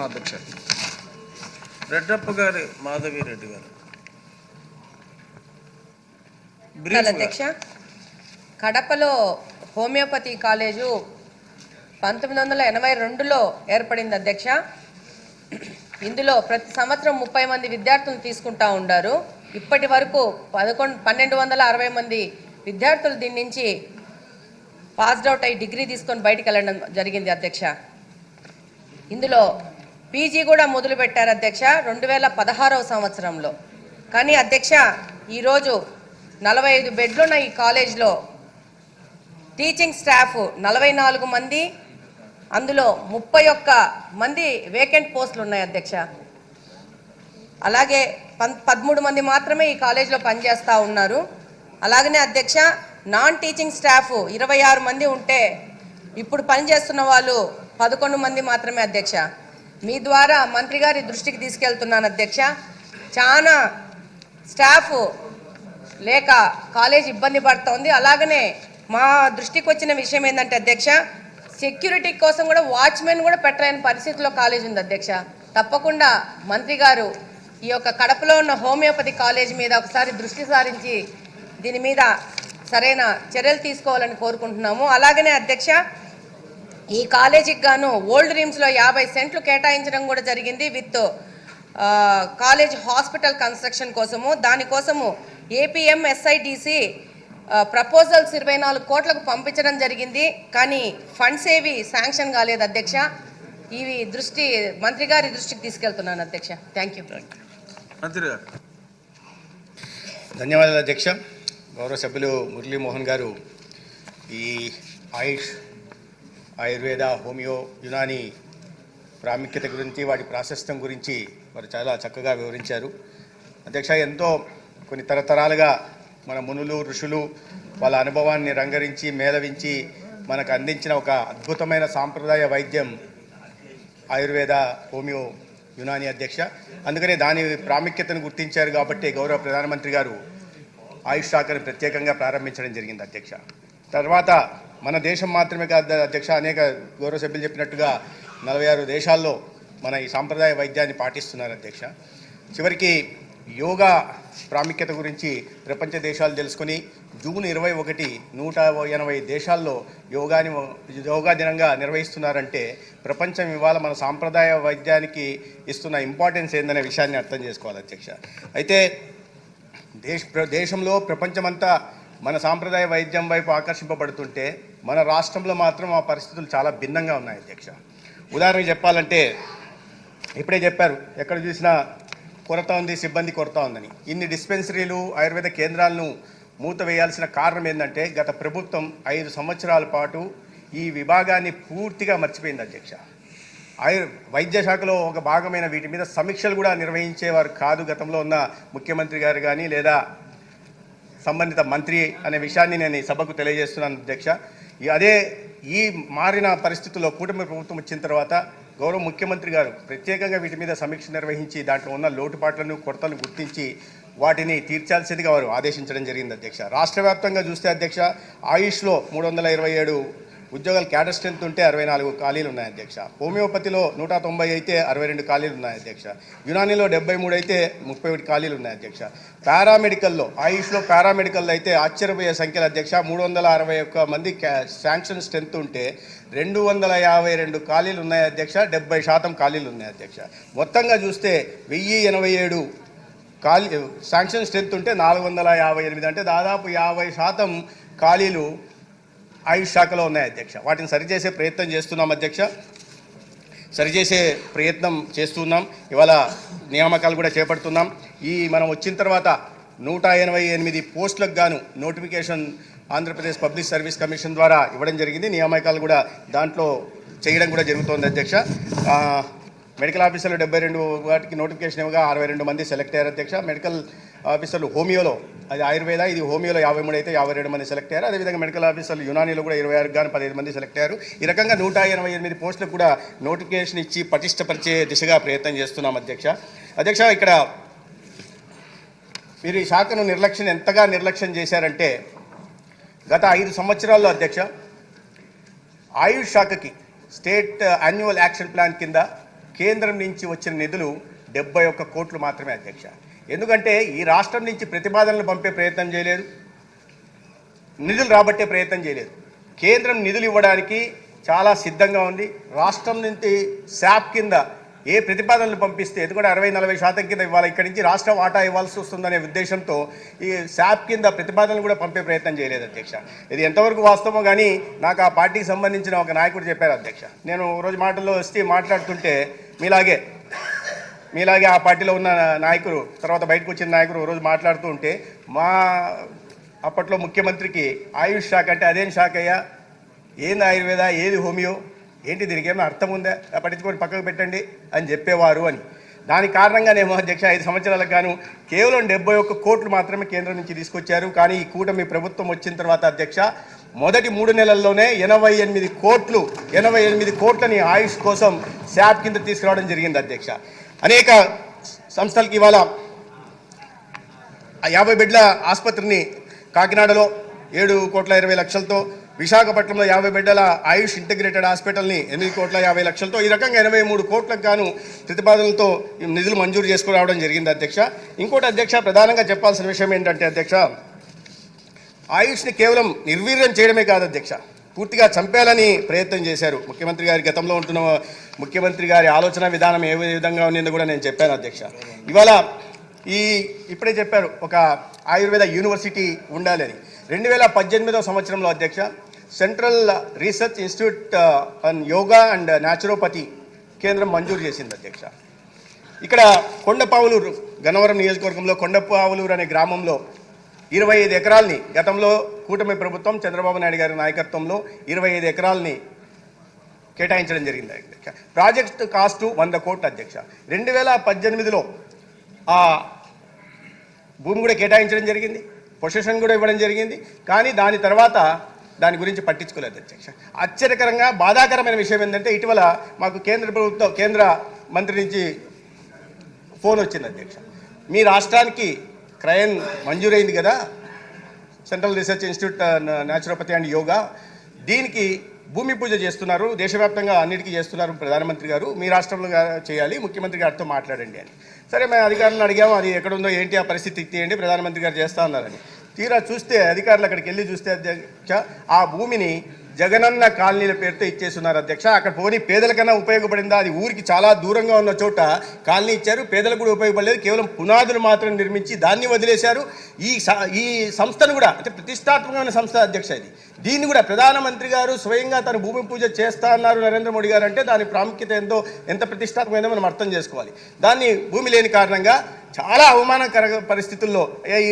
అధ్యక్ష రెడ్డప్ప గారి మాధవి రెడ్డి గారు. అధ్యక్ష, కడపలో హోమియోపతి కాలేజు 1982లో ఏర్పడింది అధ్యక్ష. ఇందులో ప్రతి సంవత్సరం 30 మంది విద్యార్థులను తీసుకుంటా ఉన్నారు. ఇప్పటి వరకు 1260 మంది విద్యార్థులు దీని నుంచి పాస్డ్ అవుట్ అయ్యి డిగ్రీ తీసుకొని బయటికి వెళ్ళడం జరిగింది అధ్యక్ష. ఇందులో పీజీ కూడా మొదలుపెట్టారు అధ్యక్ష 2016వ సంవత్సరంలో. కానీ అధ్యక్ష, ఈరోజు 45 బెడ్లున్న ఈ కాలేజ్లో టీచింగ్ స్టాఫ్ 44 మంది, అందులో 31 మంది వేకెంట్ పోస్టులు ఉన్నాయి అధ్యక్ష. అలాగే 13 మంది మాత్రమే ఈ కాలేజ్లో పనిచేస్తూ ఉన్నారు. అలాగనే అధ్యక్ష, నాన్ టీచింగ్ స్టాఫ్ 26 మంది ఉంటే ఇప్పుడు పనిచేస్తున్న వాళ్ళు 11 మంది మాత్రమే అధ్యక్ష. మీ ద్వారా మంత్రి గారి దృష్టికి తీసుకెళ్తున్నాను అధ్యక్ష. చాలా స్టాఫ్ లేక కాలేజ్ ఇబ్బంది పడుతోంది. అలాగనే మా దృష్టికి వచ్చిన విషయం ఏంటంటే అధ్యక్ష, సెక్యూరిటీ కోసం కూడా వాచ్మెన్ కూడా పెట్టలేని పరిస్థితిలో కాలేజ్ ఉంది అధ్యక్ష. తప్పకుండా మంత్రి గారు ఈ యొక్క కడపలో ఉన్న హోమియోపతి కాలేజ్ మీద ఒకసారి దృష్టి సారించి దీని మీద సరైన చర్యలు తీసుకోవాలని కోరుకుంటున్నాము. అలాగనే అధ్యక్ష, ఈ కాలేజీకి గాను ఓల్డ్ రీమ్స్లో 50 సెంట్లు కేటాయించడం కూడా జరిగింది విత్ కాలేజ్ హాస్పిటల్ కన్స్ట్రక్షన్ కోసము. దానికోసము ఏపీఎంఎస్ఐడిసి ప్రపోజల్స్ 24 కోట్లకు పంపించడం జరిగింది. కానీ ఫండ్స్ ఏవి శాంక్షన్ కాలేదు అధ్యక్ష. ఇవి మంత్రి గారి దృష్టికి తీసుకెళ్తున్నాను అధ్యక్ష. Thank you. మంత్రి గారు. ధన్యవాదాలు అధ్యక్ష. గౌరవ సభ్యులు మురళీమోహన్ గారు ఈ ఆయుర్వేద, హోమియో, యునాని ప్రాముఖ్యత గురించి, వాటి ప్రాశస్త్యం గురించి వారు చాలా చక్కగా వివరించారు అధ్యక్ష. ఎంతో కొన్ని తరతరాలుగా మన మునులు, ఋషులు వాళ్ళ అనుభవాన్ని రంగరించి మేళవించి మనకు అందించిన ఒక అద్భుతమైన సాంప్రదాయ వైద్యం ఆయుర్వేద, హోమియో, యునాని అధ్యక్ష. అందుకనే దాని ప్రాముఖ్యతను గుర్తించారు కాబట్టి గౌరవ ప్రధానమంత్రి గారు ఆయుష్ శాఖను ప్రత్యేకంగా ప్రారంభించడం జరిగింది అధ్యక్ష. తర్వాత మన దేశం మాత్రమే కాదు అధ్యక్ష, అనేక గౌరవ సభ్యులు చెప్పినట్టుగా 46 దేశాల్లో మన ఈ సాంప్రదాయ వైద్యాన్ని పాటిస్తున్నారు అధ్యక్ష. చివరికి యోగా ప్రాముఖ్యత గురించి ప్రపంచ దేశాలు తెలుసుకొని జూన్ 21 180 దేశాల్లో యోగా దినంగా నిర్వహిస్తున్నారంటే ప్రపంచం ఇవాళ మన సాంప్రదాయ వైద్యానికి ఇస్తున్న ఇంపార్టెన్స్ ఏందనే విషయాన్ని అర్థం చేసుకోవాలి అధ్యక్ష. అయితే దేశంలో ప్రపంచమంతా మన సాంప్రదాయ వైద్యం వైపు ఆకర్షింపబడుతుంటే మన రాష్ట్రంలో మాత్రం ఆ పరిస్థితులు చాలా భిన్నంగా ఉన్నాయి అధ్యక్ష. ఉదాహరణకు చెప్పాలంటే, ఇప్పుడే చెప్పారు ఎక్కడ చూసినా కొరత ఉంది, సిబ్బంది కొరత ఉందని. ఇన్ని డిస్పెన్సరీలు, ఆయుర్వేద కేంద్రాలను మూతవేయాల్సిన కారణం ఏంటంటే గత ప్రభుత్వం 5 సంవత్సరాల పాటు ఈ విభాగాన్ని పూర్తిగా మర్చిపోయింది అధ్యక్ష. వైద్య శాఖలో ఒక భాగమైన వీటి మీద సమీక్షలు కూడా నిర్వహించేవారు కాదు గతంలో ఉన్న ముఖ్యమంత్రి గారు కానీ లేదా సంబంధిత మంత్రి అనే విషయాన్ని నేను ఈ సభకు తెలియజేస్తున్నాను అధ్యక్ష. ఈ మారిన పరిస్థితుల్లో కూటమి ప్రభుత్వం వచ్చిన తర్వాత గౌరవ ముఖ్యమంత్రి గారు ప్రత్యేకంగా వీటి మీద సమీక్ష నిర్వహించి దాంట్లో ఉన్న లోటుపాట్లను, కొరతలను గుర్తించి వాటిని తీర్చాల్సిందిగా వారు ఆదేశించడం జరిగింది అధ్యక్ష. రాష్ట్ర వ్యాప్తంగా చూస్తే అధ్యక్ష, ఆయుష్లో 327 ఉద్యోగాలు క్యాడర్ స్ట్రెంత్ ఉంటే 64 ఖాళీలు ఉన్నాయి అధ్యక్ష. హోమియోపతిలో 190 అయితే 62 ఖాళీలు ఉన్నాయి అధ్యక్ష. యునానీలో 73 అయితే 31 ఖాళీలు ఉన్నాయి అధ్యక్ష. పారామెడికల్లో, ఆయుష్లో పారామెడికల్లో అయితే ఆశ్చర్యపోయే సంఖ్యలు అధ్యక్ష. 361 మంది శాంక్షన్ స్ట్రెంత్ ఉంటే 252 ఖాళీలు ఉన్నాయి అధ్యక్ష. 70% ఖాళీలు ఉన్నాయి అధ్యక్ష. మొత్తంగా చూస్తే 1087 శాంక్షన్ స్ట్రెంత్ ఉంటే 458 అంటే దాదాపు 50% ఖాళీలు ఆయుష్ శాఖలో ఉన్నాయి అధ్యక్ష. వాటిని సరిచేసే ప్రయత్నం చేస్తున్నాం అధ్యక్ష. ఇవాళ నియామకాలు కూడా చేపడుతున్నాం. మనం వచ్చిన తర్వాత 188 పోస్టులకు గాను notification Andhra Pradesh public service commission ద్వారా ఇవ్వడం జరిగింది. నియామకాలు కూడా దాంట్లో చేయడం కూడా జరుగుతోంది అధ్యక్ష. మెడికల్ ఆఫీసర్లు 72 వాటికి నోటిఫికేషన్ ఇవ్వగా 62 మంది సెలెక్ట్ అయ్యారు అధ్యక్ష. మెడికల్ ఆఫీసర్లు హోమియోలో, అది ఆయుర్వేద, ఇది హోమియోలో 53 అయితే 52 మంది సెలెక్ట్ అయ్యారు. అదేవిధంగా మెడికల్ ఆఫీసర్లు యునానీలో కూడా 26 గాను 15 మంది సెలెక్ట్ అయ్యారు. ఈ రకంగా 188 పోస్టులకు కూడా నోటిఫికేషన్ ఇచ్చి పటిష్టపరిచే దిశగా ప్రయత్నం చేస్తున్నాం అధ్యక్ష. ఇక్కడ మీరు ఈ శాఖను ఎంతగా నిర్లక్ష్యం చేశారంటే గత 5 సంవత్సరాల్లో అధ్యక్ష ఆయుష్ శాఖకి స్టేట్ యాన్యువల్ యాక్షన్ ప్లాన్ కింద కేంద్రం నుంచి వచ్చిన నిధులు 71 కోట్లు మాత్రమే అధ్యక్ష. ఎందుకంటే ఈ రాష్ట్రం నుంచి ప్రతిపాదనలు పంపే ప్రయత్నం చేయలేదు, నిధులు రాబట్టే ప్రయత్నం చేయలేదు. కేంద్రం నిధులు ఇవ్వడానికి చాలా సిద్ధంగా ఉంది. రాష్ట్రం నుంచి శాప్ కింద ఏ ప్రతిపాదనలు పంపిస్తే, ఎందుకంటే 60-40% కింద ఇవ్వాలి, ఇక్కడి నుంచి రాష్ట్ర వాటా ఇవ్వాల్సి వస్తుందనే ఉద్దేశంతో ఈ శాప్ కింద ప్రతిపాదనలు కూడా పంపే ప్రయత్నం చేయలేదు అధ్యక్ష. ఇది ఎంతవరకు వాస్తవమో కానీ నాకు ఆ పార్టీకి సంబంధించిన ఒక నాయకుడు చెప్పారు అధ్యక్ష. నేను రోజు మాటల్లో వస్తే మాట్లాడుతుంటే మీలాగే ఆ పార్టీలో ఉన్న నాయకులు, తర్వాత బయటకు వచ్చిన నాయకులు రోజు మాట్లాడుతూ ఉంటే, మా అప్పట్లో ముఖ్యమంత్రికి ఆయుష్ శాఖ అంటే అదేం శాఖ అయ్యా, ఏంది ఆయుర్వేద, ఏది హోమియో, ఏంటి దీనికి ఏమైనా అర్థం ఉందా, పట్టించుకొని పక్కకు పెట్టండి అని చెప్పేవారు అని. దానికి కారణంగానేమో అధ్యక్ష 5 సంవత్సరాలకు గాను కేవలం 71 కోట్లు మాత్రమే కేంద్రం నుంచి తీసుకొచ్చారు. కానీ ఈ కూటమి ప్రభుత్వం వచ్చిన తర్వాత అధ్యక్ష మొదటి 3 నెలల్లోనే 88 కోట్లని ఆయుష్ కోసం శాప్ కింద తీసుకురావడం జరిగింది అధ్యక్ష. అనేక సంస్థలకి ఇవాళ 50 బెడ్ల ఆసుపత్రిని కాకినాడలో 7,20,00,000తో, విశాఖపట్నంలో 50 బెడ్ల ఆయుష్ ఇంటిగ్రేటెడ్ హాస్పిటల్ని 8,50,00,000తో, ఈ రకంగా 83 కోట్లకు గాను ప్రతిపాదనలతో నిధులు మంజూరు చేసుకురావడం జరిగింది అధ్యక్ష. ఇంకోటి అధ్యక్ష, ప్రధానంగా చెప్పాల్సిన విషయం ఏంటంటే అధ్యక్ష, ఆయుష్ని కేవలం నిర్వీర్యం చేయడమే కాదు అధ్యక్ష, పూర్తిగా చంపేయాలని ప్రయత్నం చేశారు ముఖ్యమంత్రి గారి. గతంలో ఉంటున్న ముఖ్యమంత్రి గారి ఆలోచన విధానం ఏ విధంగా ఉండిందో కూడా నేను చెప్పాను అధ్యక్ష. ఇవాళ ఇప్పుడే చెప్పారు ఒక ఆయుర్వేద యూనివర్సిటీ ఉండాలని. 2018వ సంవత్సరంలో అధ్యక్ష central research institute on yoga and naturopathy కేంద్రం మంజూరు చేసింది అధ్యక్ష. ఇక్కడ కొండపావులూరు, గన్నవరం నియోజకవర్గంలో కొండపావులూరు అనే గ్రామంలో 25 ఎకరాలని గతంలో కూటమి ప్రభుత్వం చంద్రబాబు నాయుడు గారి నాయకత్వంలో 25 ఎకరాలని కేటాయించడం జరిగింది అధ్యక్ష. ప్రాజెక్ట్ కాస్ట్ 100 కోట్లు అధ్యక్ష. 2018లో ఆ భూమి కూడా కేటాయించడం జరిగింది, పొజిషన్ కూడా ఇవ్వడం జరిగింది. కానీ దాని తర్వాత దాని గురించి పట్టించుకోలేదు అధ్యక్ష. ఆశ్చర్యకరంగా బాధాకరమైన విషయం ఏంటంటే ఇటీవల మాకు కేంద్ర మంత్రి నుంచి ఫోన్ వచ్చింది అధ్యక్ష. మీ రాష్ట్రానికి క్రయన్ మంజూరైంది కదా, central research institute naturopathy and yoga, దీనికి భూమి పూజ చేస్తున్నారు, దేశవ్యాప్తంగా అన్నిటికీ చేస్తున్నారు ప్రధానమంత్రి గారు, మీ రాష్ట్రంలో చేయాలి, ముఖ్యమంత్రి గారితో మాట్లాడండి అని. సరే, మేము అధికారులను అడిగాము, అది ఎక్కడుందో ఏంటి ఆ పరిస్థితి తీయండి, ప్రధానమంత్రి గారు చేస్తా ఉన్నారని. తీరా చూస్తే అధికారులు అక్కడికి వెళ్ళి చూస్తే అధ్యక్ష ఆ భూమిని జగనన్న కాలనీల పేరుతో ఇచ్చేస్తున్నారు అధ్యక్ష. అక్కడ పోనీ పేదలకన్నా ఉపయోగపడిందా? అది ఊరికి చాలా దూరంగా ఉన్న చోట కాలనీ ఇచ్చారు, పేదలకు కూడా ఉపయోగపడలేదు. కేవలం పునాదులు మాత్రం నిర్మించి దాన్ని వదిలేశారు. ఈ సంస్థను కూడా, అంటే ప్రతిష్టాత్మకమైన సంస్థ అధ్యక్ష ఇది, దీన్ని కూడా ప్రధానమంత్రి గారు స్వయంగా తన భూమి పూజ చేస్తా అన్నారు నరేంద్ర మోడీ గారు అంటే దాని ప్రాముఖ్యత ఎంత ప్రతిష్టాత్మకమైందో మనం అర్థం చేసుకోవాలి. దాన్ని భూమి లేని కారణంగా చాలా అవమానకర పరిస్థితుల్లో ఈ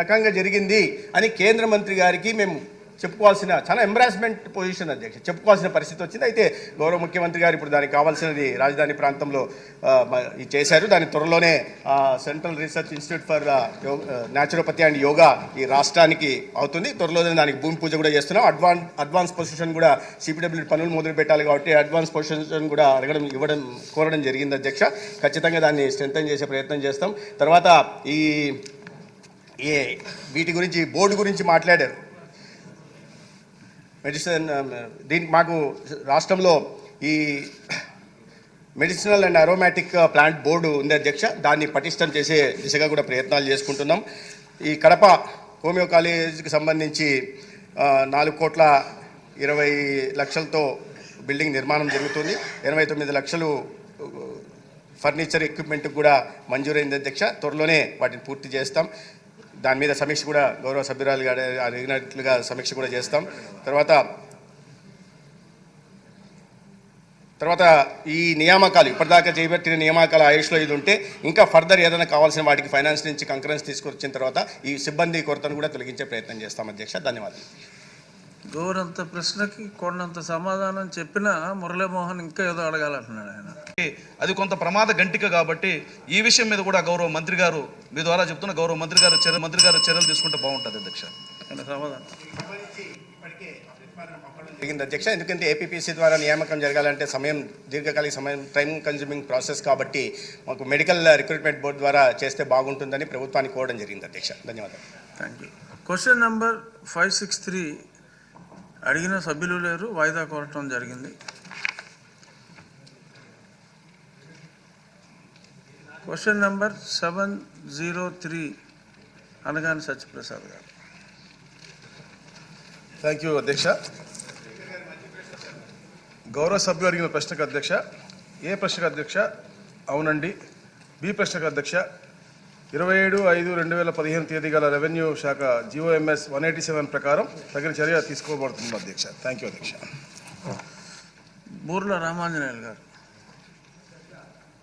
రకంగా జరిగింది అని కేంద్ర మంత్రి గారికి మేము చెప్పుకోవాల్సిన, చాలా ఎంబ్రాస్మెంట్ పొజిషన్ అధ్యక్ష, చెప్పుకోవాల్సిన పరిస్థితి వచ్చింది. అయితే గౌరవ ముఖ్యమంత్రి గారు ఇప్పుడు దానికి కావాల్సినది రాజధాని ప్రాంతంలో చేశారు. దాని త్వరలోనే central research institute for naturopathy and yoga ఈ రాష్ట్రానికి అవుతుంది. త్వరలోనే దానికి భూమి పూజ కూడా చేస్తున్నాం. అడ్వాన్స్ పొజిషన్ కూడా సిపిడబ్ల్యూ పనులు మొదలు పెట్టాలి కాబట్టి అడ్వాన్స్ పొజిషన్ కూడా కోరడం జరిగింది అధ్యక్ష. ఖచ్చితంగా దాన్ని స్ట్రెంథెన్ చేసే ప్రయత్నం చేస్తాం. తర్వాత వీటి గురించి బోర్డు గురించి మాట్లాడారు. మెడిసిన్ దీనికి మాకు రాష్ట్రంలో ఈ medicinal and aromatic plant board ఉంది అధ్యక్ష. దాన్ని పటిష్టం చేసే దిశగా కూడా ప్రయత్నాలు చేసుకుంటున్నాం. ఈ కడప హోమియో కాలేజీకి సంబంధించి 4,20,00,000తో బిల్డింగ్ నిర్మాణం జరుగుతుంది. 89 లక్షలు ఫర్నిచర్ ఎక్విప్మెంట్కి కూడా మంజూరైంది అధ్యక్ష. త్వరలోనే వాటిని పూర్తి చేస్తాం. దాని మీద సమీక్ష కూడా గౌరవ సభ్యురాలు గారు అడిగినట్లుగా సమీక్ష కూడా చేస్తాం. తర్వాత ఈ నియామకాలు, ఇప్పటిదాకా చేయబట్టిన నియామకాల ఆయుష్లో ఇది ఉంటే ఇంకా ఫర్దర్ ఏదైనా కావాల్సిన వాటికి ఫైనాన్స్ నుంచి కంకరెన్స్ తీసుకొచ్చిన తర్వాత ఈ సిబ్బంది కొరతను కూడా తొలగించే ప్రయత్నం చేస్తాం అధ్యక్ష. ధన్యవాదాలు. గౌరంత ప్రశ్నకి కొండంత సమాధానం చెప్పినా మురళీమోహన్ ఇంకా ఏదో అడగాలంటున్నాడు ఆయన. అది కొంత ప్రమాద గంటిక కాబట్టి ఈ విషయం మీద కూడా గౌరవ మంత్రి గారు, మీ ద్వారా చెప్తున్న గౌరవ మంత్రి గారు చర్యలు తీసుకుంటే బాగుంటుంది అధ్యక్ష. సమాధానం జరిగింది అధ్యక్ష. ఎందుకంటే ఏపీపీసీ ద్వారా నియామకం జరగాలంటే దీర్ఘకాలిక సమయం, టైం కన్జ్యూమింగ్ ప్రాసెస్ కాబట్టి మాకు మెడికల్ రిక్రూట్మెంట్ బోర్డు ద్వారా చేస్తే బాగుంటుందని ప్రభుత్వానికి కోరడం జరిగింది అధ్యక్ష. ధన్యవాదాలు. Thank you. క్వశ్చన్ నెంబర్ 563 అడిగిన సభ్యులు లేరు, వాయిదా కోరటం జరిగింది. క్వశ్చన్ నెంబర్ 703 అనగాని సత్యప్రసాద్ గారు. థ్యాంక్ యూ అధ్యక్ష. గౌరవ సభ్యులు అడిగిన ప్రశ్నకు అధ్యక్ష, ఏ ప్రశ్నకు అధ్యక్ష? అవునండి. బి ప్రశ్నకు అధ్యక్ష, 27/5/2015 తేదీ గల రెవెన్యూ శాఖ GOMS 187 ప్రకారం తగిన చర్య తీసుకోబడుతుంది అధ్యక్ష. థ్యాంక్ యూ అధ్యక్ష. బూర్ల రామాంజనేయులు గారు.